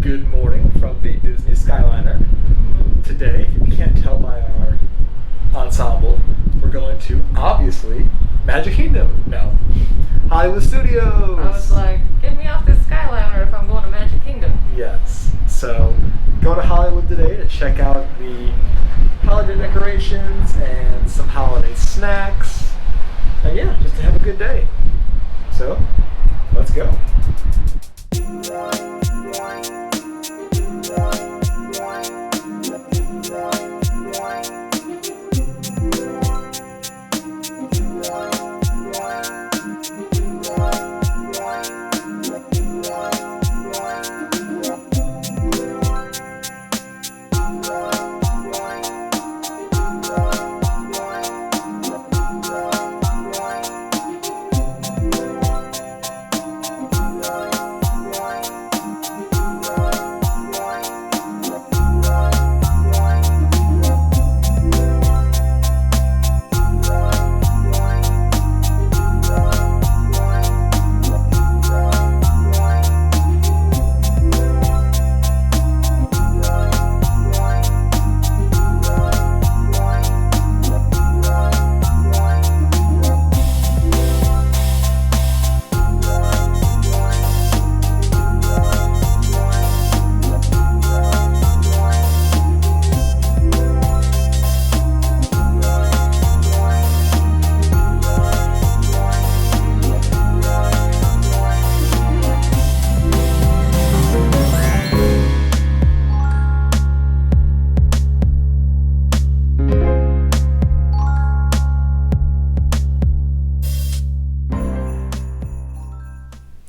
Good morning from the Disney Skyliner. Today, if you can't tell by our ensemble, we're going to, obviously, Magic Kingdom. No. Hollywood Studios! I was like, get me off this Skyliner if I'm going to Magic Kingdom. Yes. So, go to Hollywood today to check out the holiday decorations and some holiday snacks. And yeah, just to have a good day. So, let's go.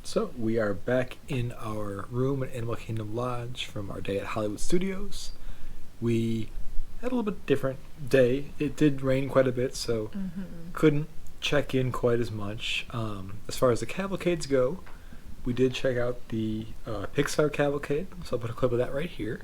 So we are back in our room at Animal Kingdom Lodge from our day at Hollywood Studios. We had a little bit different day. It did rain quite a bit, so couldn't check in quite as much. As far as the cavalcades go, we did check out the Pixar cavalcade, so I'll put a clip of that right here.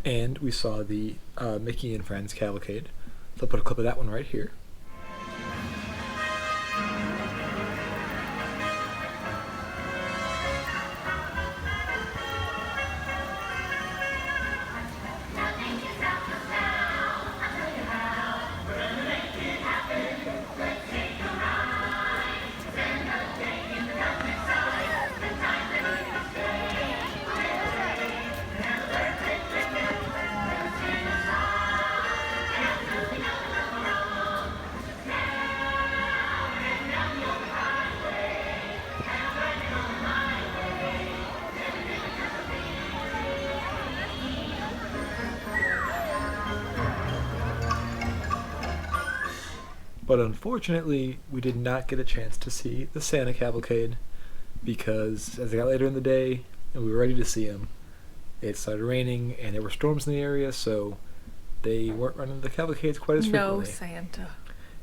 And we saw the Mickey and Friends cavalcade. So I'll put a clip of that one right here. But unfortunately, we did not get a chance to see the Santa cavalcade because as it got later in the day and we were ready to see him, it started raining and there were storms in the area, so they weren't running the cavalcades quite as frequently. No Santa.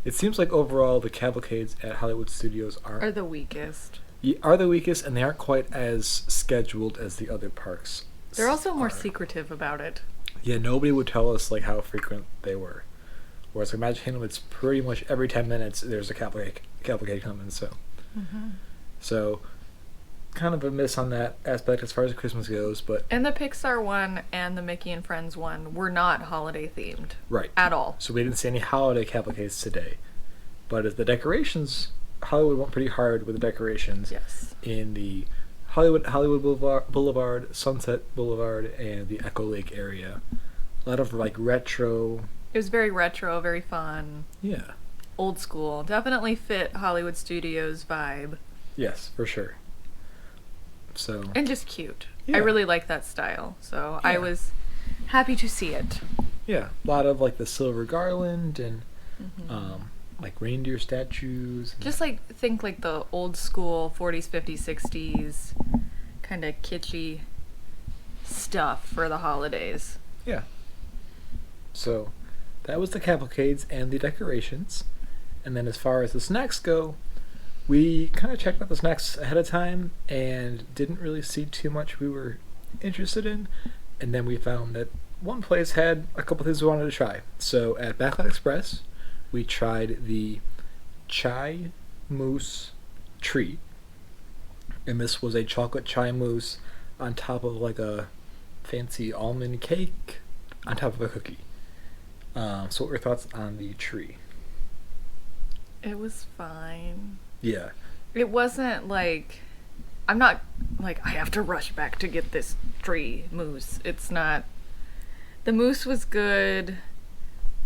It seems like overall the cavalcades at Hollywood Studios Are the weakest. Are the weakest, and they aren't quite as scheduled as the other parks. They're also more secretive about it. Yeah, nobody would tell us like how frequent they were. Whereas like Magic Kingdom, it's pretty much every 10 minutes there's a cavalcade coming. So kind of a miss on that aspect as far as Christmas goes. But and the Pixar one and the Mickey and Friends one were not holiday themed, right, at all. So we didn't see any holiday cavalcades today. But as the decorations, Hollywood went pretty hard with the decorations. Yes. In the Hollywood Boulevard, Sunset Boulevard, and the Echo Lake area. A lot of like retro. It was very retro, very fun, Yeah. old school. Definitely fit Hollywood Studios vibe. Yes, for sure. So. And just cute. Yeah. I really like that style, so Yeah. I was happy to see it. Yeah, a lot of like the silver garland and Mm-hmm. like reindeer statues. Just like think like the old school 40s, 50s, 60s kind of kitschy stuff for the holidays. Yeah. So that was the cavalcades and the decorations. And then as far as the snacks go, we kind of checked out the snacks ahead of time and didn't really see too much we were interested in. And then we found that one place had a couple things we wanted to try. So at Backlot Express, we tried the chai mousse treat. And this was a chocolate chai mousse on top of like a fancy almond cake on top of a cookie. So what were your thoughts on the tree? It was fine. Yeah. It wasn't like I'm not like I have to rush back to get this tree mousse. It's not. The mousse was good.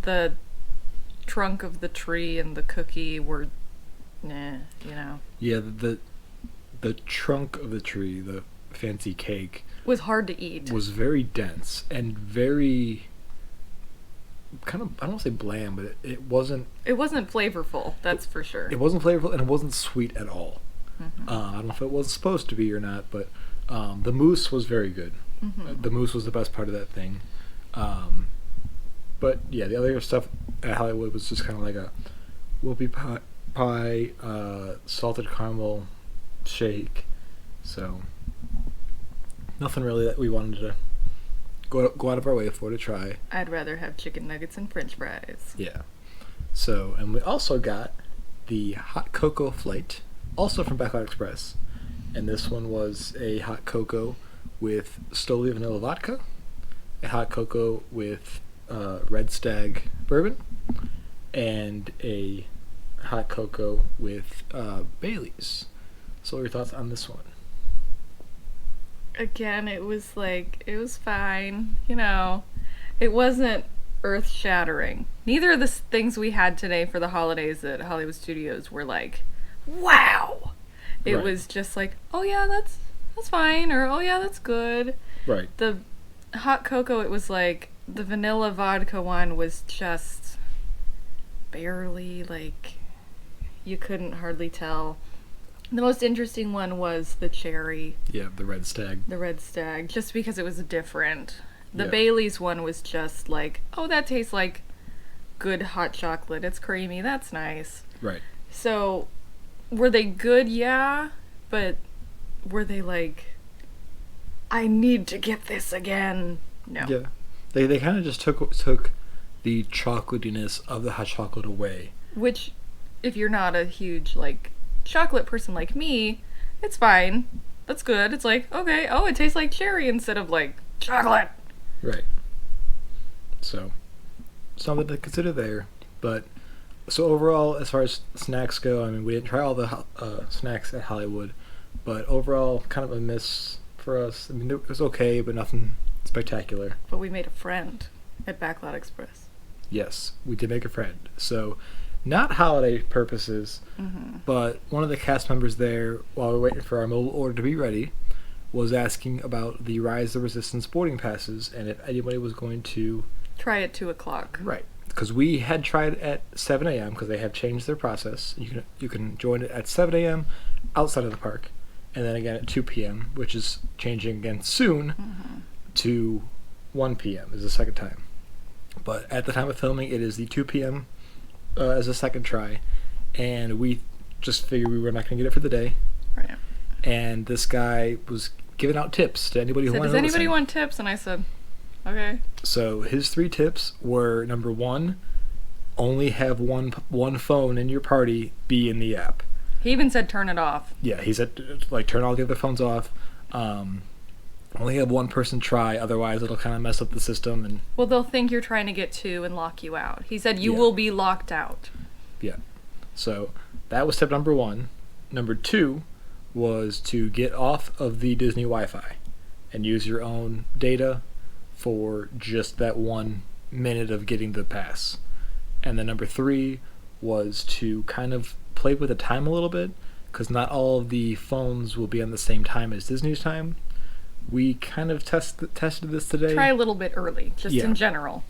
The trunk of the tree and the cookie were nah, you know. Yeah, the trunk of the tree, the fancy cake, Was hard to eat. was very dense and very kind of, I don't want to say bland, but it wasn't flavorful, that's for sure. it wasn't flavorful and it wasn't sweet at all. Mm-hmm. I don't know if it was supposed to be or not, but the mousse was very good. Mm-hmm. The mousse was the best part of that thing. But yeah, the other stuff at Hollywood was just kind of like a whoopie pie, salted caramel shake. So nothing really that we wanted to go out of our way for to try. I'd rather have chicken nuggets and french fries. Yeah. So, and we also got the hot cocoa flight, also from Backlot Express. And this one was a hot cocoa with Stoli vanilla vodka, a hot cocoa with Red Stag bourbon, and a hot cocoa with Bailey's. So what are your thoughts on this one? Again, it was fine, you know. It wasn't earth-shattering. Neither of the things we had today for the holidays at Hollywood Studios were like, wow! It Right. was just like, oh yeah, that's fine, or oh yeah, that's good. Right. The hot cocoa, it was like, the vanilla vodka one was just barely, like, you couldn't hardly tell. The most interesting one was the cherry. Yeah, the Red Stag. The Red Stag, just because it was different. The Yeah. Bailey's one was just like, oh, that tastes like good hot chocolate. It's creamy. That's nice. Right. So, were they good? Yeah. But were they like, I need to get this again? No. Yeah. They kind of just took the chocolatiness of the hot chocolate away. Which, if you're not a huge, like, chocolate person like me, it's fine. That's good. It's like, okay, oh, it tastes like cherry instead of like chocolate. Right. So, something to consider there. But, so overall, as far as snacks go, I mean, we didn't try all the snacks at Hollywood, but overall, kind of a miss for us. I mean, it was okay, but nothing spectacular. But we made a friend at Backlot Express. Yes, we did make a friend. So, not holiday purposes, Mm-hmm. but one of the cast members there, while we were waiting for our mobile order to be ready, was asking about the Rise of Resistance boarding passes and if anybody was going to... Try at 2 o'clock. Right. Because we had tried at 7 a.m. because they have changed their process. You can join it at 7 a.m. outside of the park, and then again at 2 p.m., which is changing again soon Mm-hmm. to 1 p.m. is the second time. But at the time of filming, it is the 2 p.m. As a second try, and we just figured we were not going to get it for the day. Right. And this guy was giving out tips to anybody who Said, wanted does to anybody listen. want tips? And I said, okay. So his 3 tips were, number 1, only have one phone in your party be in the app. He even said turn it off. Yeah, he said, like, turn all the other phones off. Only have one person try, otherwise it'll kind of mess up the system. And Well, they'll think you're trying to get 2 and lock you out. He said you Yeah. will be locked out. yeah, so that was tip number 1. Number 2 was to get off of the Disney Wi-Fi and use your own data for just that 1 minute of getting the pass. And then number 3 was to kind of play with the time a little bit, because not all of the phones will be on the same time as Disney's time. We kind of tested this today. Try a little bit early, just in general.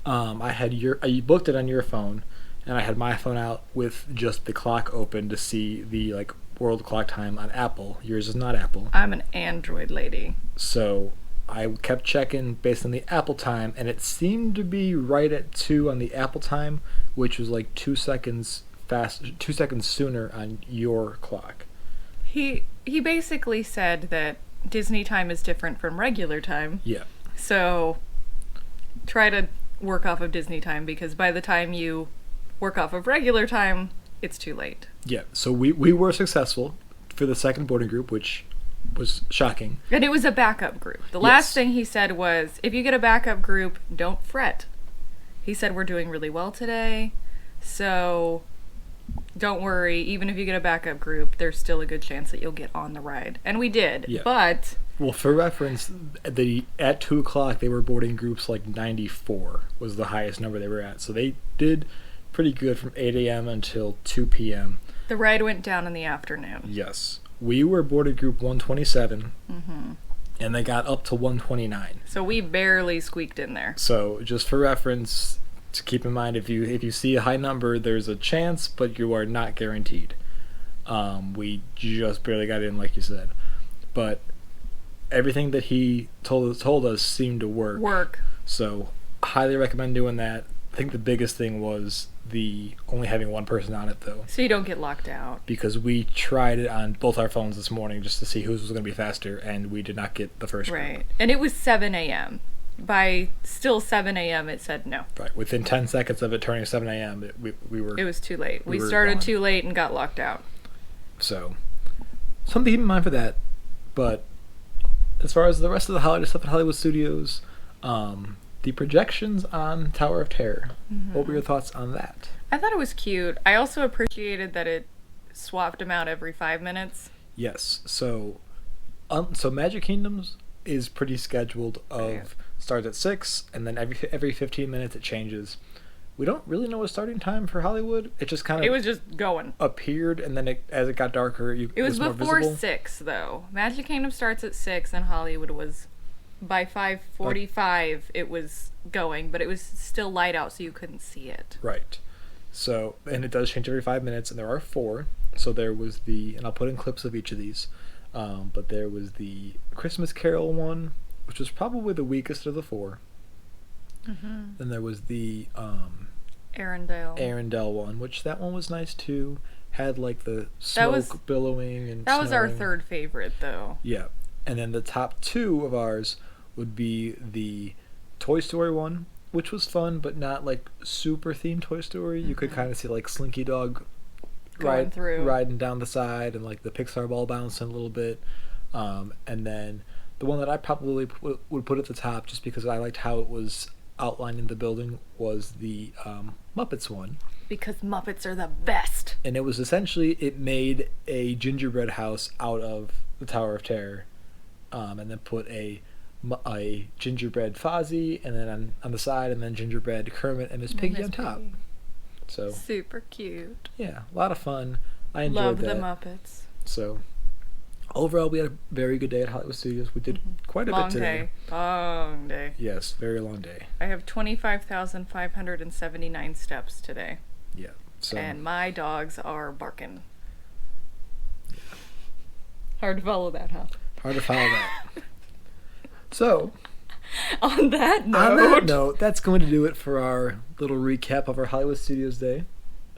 I booked it on your phone, and I had my phone out with just the clock open to see the like world clock time on Apple. Yours is not Apple. I'm an Android lady. So I kept checking based on the Apple time, and it seemed to be right at 2 on the Apple time, which was like 2 seconds fast, 2 seconds sooner on your clock. He basically said that Disney time is different from regular time. Yeah. So try to work off of Disney time, because by the time you work off of regular time, it's too late. Yeah. So we were successful for the second boarding group, which was shocking. And it was a backup group. The last thing he said was, if you get a backup group, don't fret. He said, we're doing really well today, so don't worry. Even if you get a backup group, there's still a good chance that you'll get on the ride. And we did. Yeah. But... Well, for reference, at 2 o'clock, they were boarding groups like 94 was the highest number they were at. So they did pretty good from 8 a.m. until 2 p.m. The ride went down in the afternoon. Yes. We were boarded group 127, and they got up to 129. So we barely squeaked in there. So just for reference, to keep in mind, if you see a high number, there's a chance, but you are not guaranteed. We just barely got in, like you said. But everything that he told us seemed to work. So highly recommend doing that. I think the biggest thing was the only having one person on it, though. So you don't get locked out. Because we tried it on both our phones this morning just to see whose was going to be faster, and we did not get the first group. Right. And it was 7 a.m. By still 7 a.m. it said no. Right. Within 10 seconds of it turning 7 a.m., we were... It was too late. We started gone. Too late and got locked out. So, something to keep in mind for that. But as far as the rest of the holiday stuff at Hollywood Studios, the projections on Tower of Terror, what were your thoughts on that? I thought it was cute. I also appreciated that it swapped them out every 5 minutes. Yes. So Magic Kingdoms is pretty scheduled of starts at 6, and then every 15 minutes it changes. We don't really know a starting time for Hollywood. It just kind of... It was just going. Appeared, and then as it got darker, it was more before visible. 6, though. Magic Kingdom starts at 6, and Hollywood was... By 5:45, it was going, but it was still light out, so you couldn't see it. Right. So, and it does change every 5 minutes, and there are 4. So there was and I'll put in clips of each of these, but there was the Christmas Carol one, which was probably the weakest of the 4. Then there was the Arendelle one, which that one was nice too. Had like the smoke billowing and that was snowing. Our third favorite, though. Yeah. And then the top 2 of ours would be the Toy Story one, which was fun, but not like super themed Toy Story. You could kind of see like Slinky Dog riding down the side, and like the Pixar ball bouncing a little bit. And then the one that I probably would put at the top, just because I liked how it was outlined in the building, was the Muppets one. Because Muppets are the best. And it was essentially, it made a gingerbread house out of the Tower of Terror. And then put a gingerbread Fozzie, and then on the side, and then gingerbread Kermit and Miss Piggy on top. So super cute. Yeah, a lot of fun. I enjoyed that. Love the Muppets. So overall, we had a very good day at Hollywood Studios. We did quite a bit today. Long day. Yes, very long day. I have 25,579 steps today. Yeah. So. And my dogs are barking. Yeah. Hard to follow that, huh? Hard to follow that. So, on that note, that's going to do it for our little recap of our Hollywood Studios day.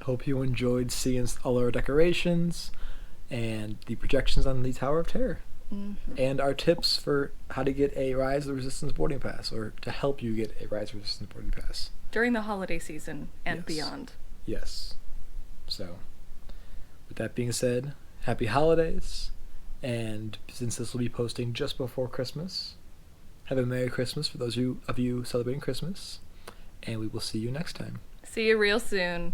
Hope you enjoyed seeing all our decorations and the projections on the Tower of Terror. And our tips for how to get a Rise of the Resistance boarding pass, or to help you get a Rise of the Resistance boarding pass. During the holiday season and beyond. Yes. So, with that being said, happy holidays. And since this will be posting just before Christmas, have a Merry Christmas for those of you celebrating Christmas. And we will see you next time. See you real soon.